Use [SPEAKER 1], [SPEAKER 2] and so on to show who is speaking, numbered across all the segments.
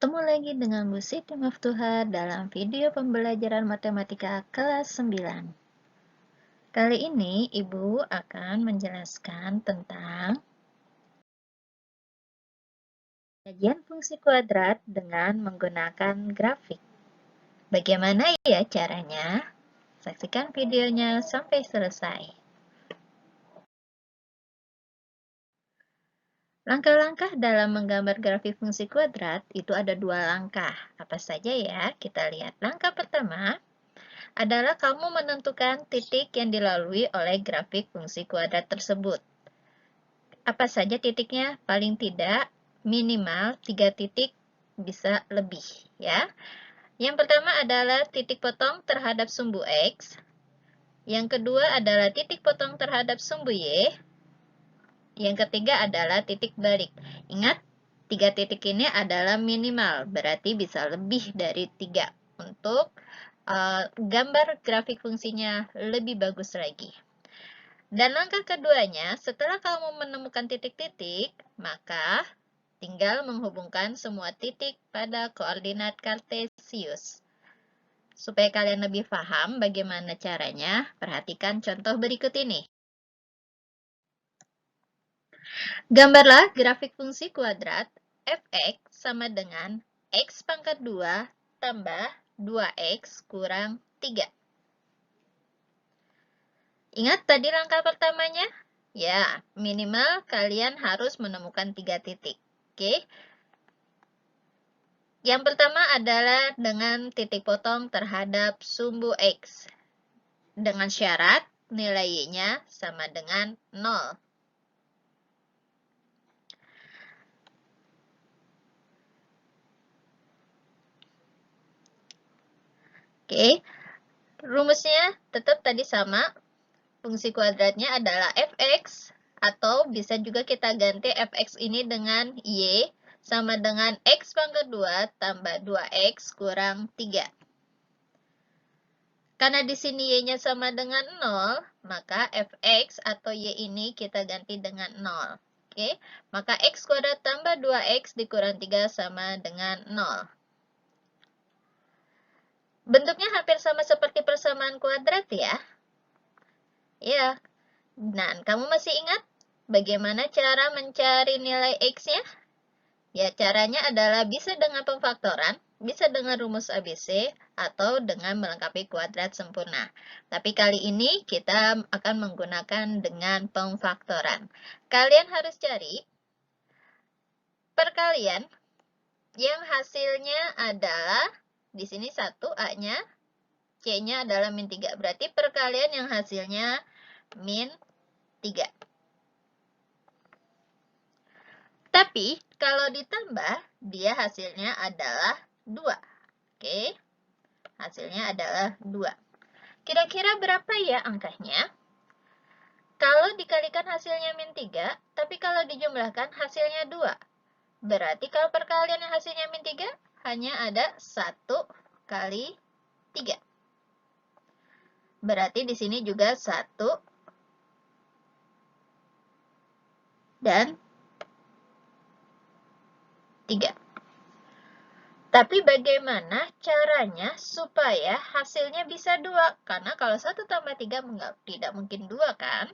[SPEAKER 1] Ketemu lagi dengan Bu Siti Maftuha dalam video pembelajaran matematika kelas 9. Kali ini Ibu akan menjelaskan tentang kajian fungsi kuadrat dengan menggunakan grafik. Bagaimana ya caranya? Saksikan videonya sampai selesai. Langkah-langkah dalam menggambar grafik fungsi kuadrat itu ada 2 langkah. Apa saja ya? Kita lihat. Langkah pertama adalah kamu menentukan titik yang dilalui oleh grafik fungsi kuadrat tersebut. Apa saja titiknya? Paling tidak minimal 3 titik, bisa lebih ya. Yang pertama adalah titik potong terhadap sumbu X. Yang kedua adalah titik potong terhadap sumbu Y. Yang ketiga adalah titik balik. Ingat, 3 titik ini adalah minimal, berarti bisa lebih dari 3 untuk gambar grafik fungsinya lebih bagus lagi. Dan langkah keduanya, setelah kamu menemukan titik-titik, maka tinggal menghubungkan semua titik pada koordinat kartesius. Supaya kalian lebih paham bagaimana caranya, perhatikan contoh berikut ini. Gambarlah grafik fungsi kuadrat f(x) sama dengan x pangkat 2 tambah 2x kurang 3. Ingat tadi langkah pertamanya? Ya, minimal kalian harus menemukan 3 titik. Oke. Yang pertama adalah dengan titik potong terhadap sumbu X. Dengan syarat nilai Y-nya sama dengan 0. Oke, rumusnya tetap tadi sama. Fungsi kuadratnya adalah fx, atau bisa juga kita ganti fx ini dengan y sama dengan x pangkat 2 tambah 2x kurang 3. Karena di sini y-nya sama dengan 0, maka fx atau y ini kita ganti dengan 0. Oke, maka x kuadrat tambah 2x dikurang 3 sama dengan 0. Bentuknya hampir sama seperti persamaan kuadrat ya. Ya, dan kamu masih ingat bagaimana cara mencari nilai X-nya? Ya, caranya adalah bisa dengan pemfaktoran, bisa dengan rumus ABC, atau dengan melengkapi kuadrat sempurna. Tapi kali ini kita akan menggunakan dengan pemfaktoran. Kalian harus cari perkalian yang hasilnya adalah, di sini 1 A-nya, C-nya adalah min 3. Berarti perkalian yang hasilnya min 3. Tapi, kalau ditambah, dia hasilnya adalah 2. Oke, hasilnya adalah 2. Kira-kira berapa ya angkanya? Kalau dikalikan hasilnya min 3, tapi kalau dijumlahkan hasilnya 2. Berarti kalau perkalian yang hasilnya min 3, hanya ada 1 kali 3. Berarti di sini juga 1 dan 3. Tapi bagaimana caranya supaya hasilnya bisa 2? Karena kalau 1 tambah 3 tidak mungkin 2 kan?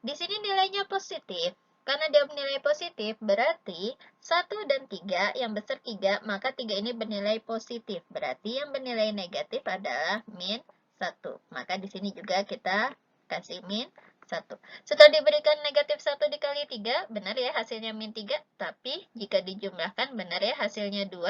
[SPEAKER 1] Di sini nilainya positif. Karena dia bernilai positif, berarti 1 dan 3, yang besar 3, maka 3 ini bernilai positif. Berarti yang bernilai negatif adalah min 1. Maka di sini juga kita kasih min 1. Setelah diberikan negatif 1 dikali 3, benar ya hasilnya min 3. Tapi jika dijumlahkan, benar ya hasilnya 2.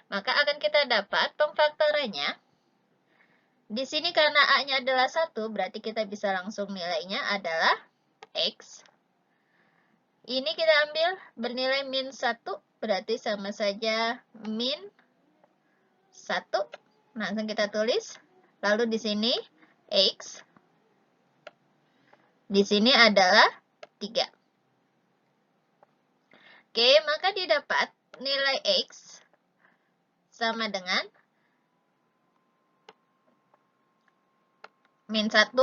[SPEAKER 1] Maka akan kita dapat pemfaktorannya. Di sini karena A-nya adalah 1, berarti kita bisa langsung nilainya adalah X. Ini kita ambil bernilai min 1, berarti sama saja min 1. Langsung kita tulis. Lalu di sini X. Di sini adalah 3. Oke, maka didapat nilai X sama dengan min 1,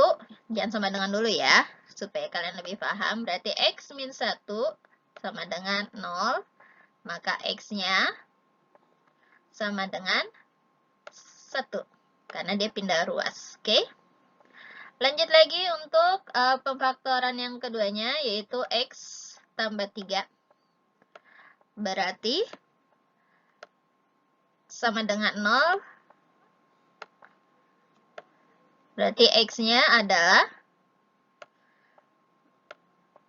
[SPEAKER 1] jangan sama dengan dulu ya, supaya kalian lebih paham. Berarti X min 1 sama dengan 0, maka X-nya sama dengan 1, karena dia pindah ruas. Oke? Lanjut lagi untuk pemfaktoran yang keduanya, yaitu X tambah 3. Berarti sama dengan 0. Berarti X-nya adalah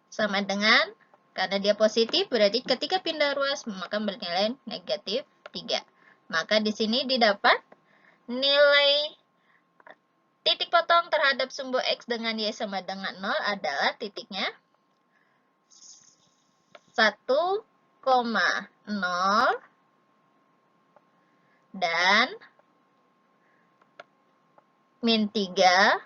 [SPEAKER 1] sama dengan, karena dia positif, berarti ketika pindah ruas maka bernilai negatif 3. Maka di sini didapat nilai titik potong terhadap sumbu X dengan Y sama dengan 0 adalah titiknya 1,0 dan min 3,0.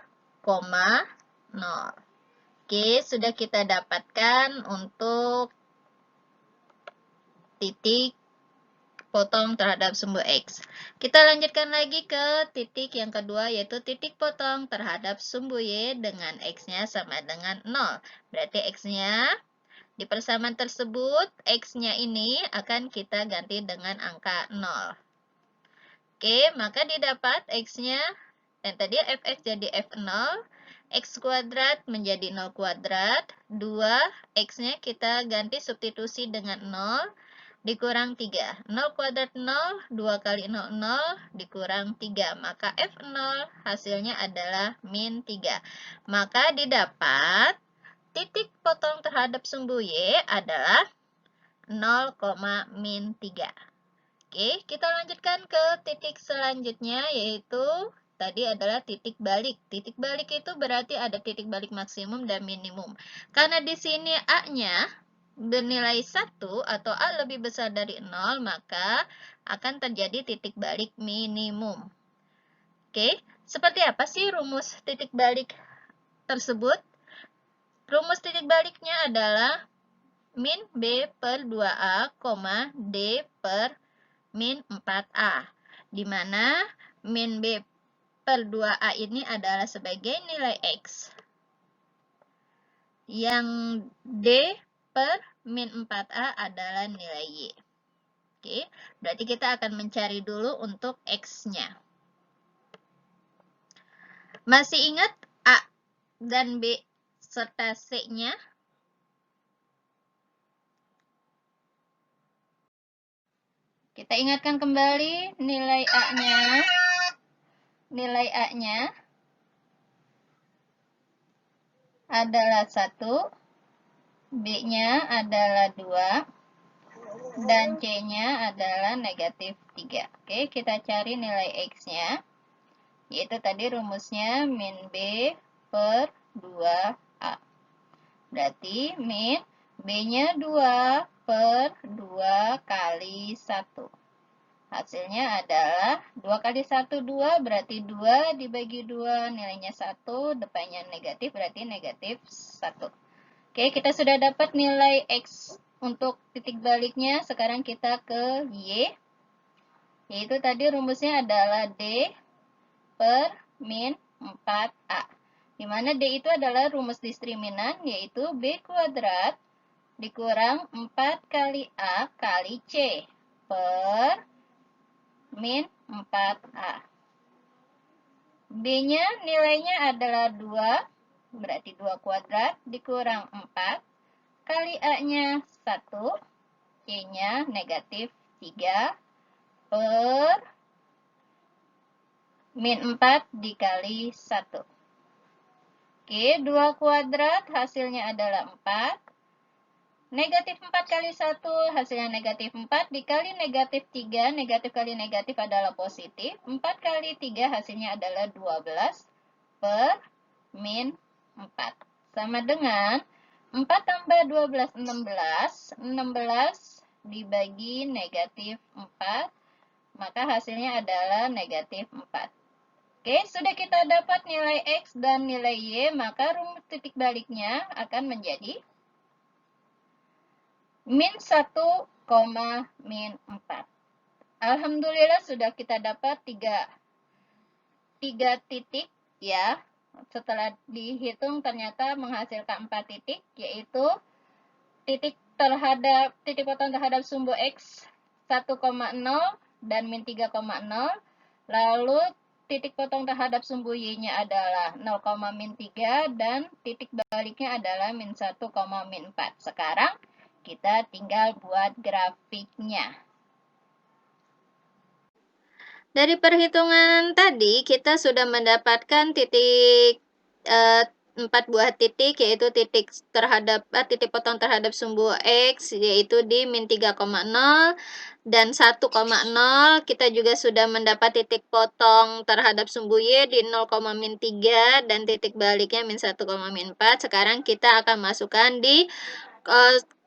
[SPEAKER 1] Oke, sudah kita dapatkan untuk titik potong terhadap sumbu X. Kita lanjutkan lagi ke titik yang kedua, yaitu titik potong terhadap sumbu Y dengan X-nya sama dengan 0. Berarti X-nya di persamaan tersebut, X-nya ini akan kita ganti dengan angka 0. Oke, maka didapat X-nya, dan tadi Fx jadi F0, X kuadrat menjadi 0 kuadrat, 2, X-nya kita ganti substitusi dengan 0, dikurang 3. 0 kuadrat 0, 2 kali 0, 0, dikurang 3. Maka F0 hasilnya adalah min 3. Maka didapat titik potong terhadap sumbu Y adalah 0, min 3. Oke, kita lanjutkan ke titik selanjutnya, yaitu tadi adalah titik balik. Titik balik itu berarti ada titik balik maksimum dan minimum. Karena di sini A-nya bernilai 1 atau A lebih besar dari 0, maka akan terjadi titik balik minimum. Oke, seperti apa sih rumus titik balik tersebut? Rumus titik baliknya adalah min B per 2A, D per min 4A, di mana min B per 2A ini adalah sebagai nilai X, yang D per min 4A adalah nilai Y. Oke, berarti kita akan mencari dulu untuk X-nya. Masih ingat A dan B serta C-nya? Kita ingatkan kembali nilai A-nya. Nilai A-nya adalah 1, B-nya adalah 2, dan C-nya adalah negatif 3. Oke, kita cari nilai X-nya, yaitu tadi rumusnya min B per 2A. Berarti min B-nya 2 per 2 kali 1. Hasilnya adalah 2 kali 1, 2, berarti 2 dibagi 2, nilainya 1, depannya negatif, berarti negatif 1. Oke, kita sudah dapat nilai X untuk titik baliknya. Sekarang kita ke Y, yaitu tadi rumusnya adalah D per min 4A. Di mana D itu adalah rumus diskriminan, yaitu B kuadrat dikurang 4 kali A kali C per min 4A. B-nya nilainya adalah 2, berarti 2 kuadrat dikurang 4, kali A-nya 1, C-nya negatif 3, per min 4 dikali 1. Oke, 2 kuadrat hasilnya adalah 4. Negatif 4 kali 1 hasilnya negatif 4, dikali negatif 3, negatif kali negatif adalah positif, 4 kali 3 hasilnya adalah 12, per min 4. Sama dengan 4 tambah 12, 16, 16 dibagi negatif 4, maka hasilnya adalah negatif 4. Oke, sudah kita dapat nilai X dan nilai Y, maka rumus titik baliknya akan menjadi min 1, min 4. Alhamdulillah sudah kita dapat 3 titik ya. Setelah dihitung ternyata menghasilkan 4 titik, yaitu titik potong terhadap sumbu X 1,0, dan min 3,0. Lalu titik potong terhadap sumbu Y-nya adalah 0, min 3 dan titik baliknya adalah min 1, min 4. Sekarang kita tinggal buat grafiknya. Dari perhitungan tadi, kita sudah mendapatkan titik 4 buah titik, yaitu titik potong terhadap sumbu X, yaitu di min 3,0 dan 1,0. Kita juga sudah mendapat titik potong terhadap sumbu Y di 0, min 3 dan titik baliknya min 1, min 4. Sekarang kita akan masukkan di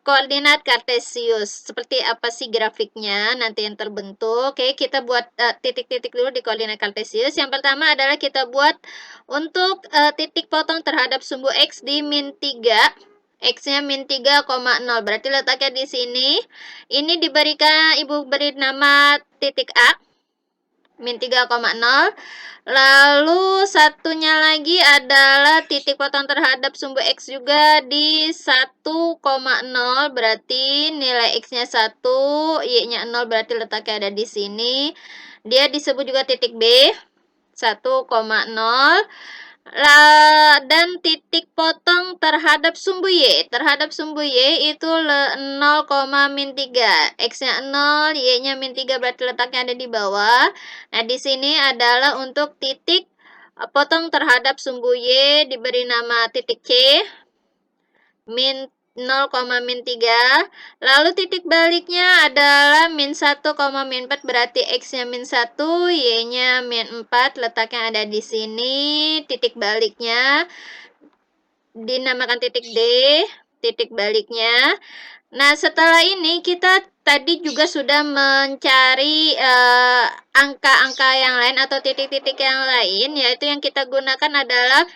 [SPEAKER 1] koordinat kartesius. Seperti apa sih grafiknya nanti yang terbentuk? Oke, kita buat titik-titik dulu di koordinat kartesius. Yang pertama adalah kita buat untuk titik potong terhadap sumbu X di min 3. X-nya min 3,0. Berarti letaknya di sini. Ini diberikan, Ibu beri nama titik A. Min 3,0. Lalu satunya lagi adalah titik potong terhadap sumbu X juga di 1,0. Berarti nilai X-nya 1, Y-nya 0, berarti letaknya ada di sini. Dia disebut juga titik B, 1,0. Dan titik potong terhadap sumbu Y. Terhadap sumbu Y itu 0, min 3. X-nya 0, Y-nya min 3, berarti letaknya ada di bawah. Nah, di sini adalah untuk titik potong terhadap sumbu Y, diberi nama titik C, min 0, min 3. Lalu titik baliknya adalah min 1, min 4, berarti X-nya min 1, Y-nya min 4, letaknya ada di sini. Titik baliknya dinamakan titik D, titik baliknya. Nah, setelah ini kita tadi juga sudah mencari angka-angka yang lain atau titik-titik yang lain, yaitu yang kita gunakan adalah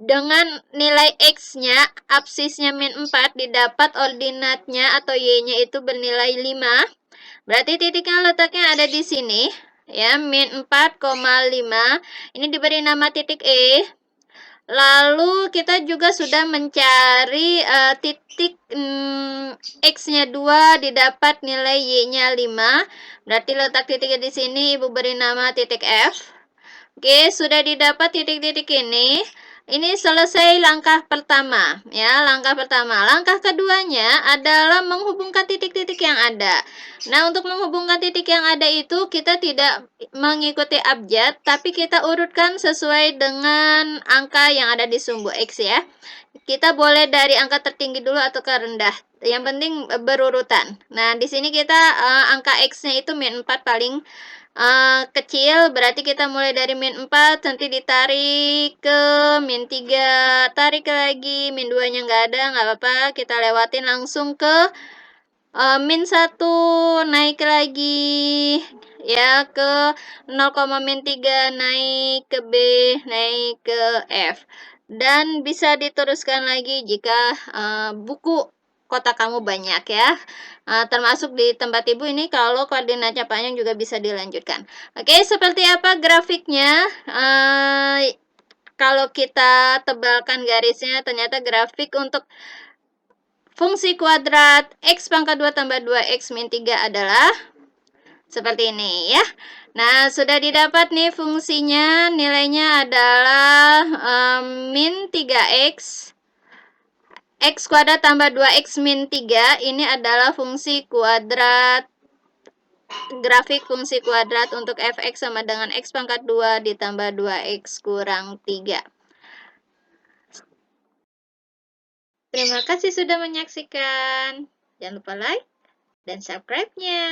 [SPEAKER 1] dengan nilai X-nya, absisnya min 4, didapat ordinatnya atau Y-nya itu bernilai 5. Berarti titiknya letaknya ada di sini, ya, min 4,5. Ini diberi nama titik E. Lalu kita juga sudah mencari titik X-nya 2, didapat nilai Y-nya 5. Berarti letak titiknya di sini, Ibu beri nama titik F. Oke, sudah didapat titik-titik ini. Ini selesai langkah pertama, ya, langkah pertama. Langkah keduanya adalah menghubungkan titik-titik yang ada. Nah, untuk menghubungkan titik yang ada itu kita tidak mengikuti abjad, tapi kita urutkan sesuai dengan angka yang ada di sumbu X, ya. Kita boleh dari angka tertinggi dulu atau ke rendah. Yang penting berurutan. Nah, di sini kita angka X-nya itu min 4 paling kecil, berarti kita mulai dari min 4, nanti ditarik ke min 3, tarik lagi, min 2 nya nggak ada, nggak apa-apa, kita lewatin langsung ke min 1, naik lagi ya ke 0, min 3, naik ke B, naik ke F. Dan bisa diteruskan lagi jika buku kotak kamu banyak, ya. Termasuk di tempat Ibu ini kalau koordinatnya panjang juga bisa dilanjutkan. Oke, seperti apa grafiknya? Kalau kita tebalkan garisnya, ternyata grafik untuk fungsi kuadrat X pangkat 2 tambah 2X min 3 adalah seperti ini, ya. Nah, sudah didapat nih fungsinya, nilainya adalah min 3X. X kuadrat tambah 2X min 3, ini adalah fungsi kuadrat, grafik fungsi kuadrat untuk fx sama dengan X pangkat 2 ditambah 2X kurang 3. Terima kasih sudah menyaksikan. Jangan lupa like dan subscribe-nya.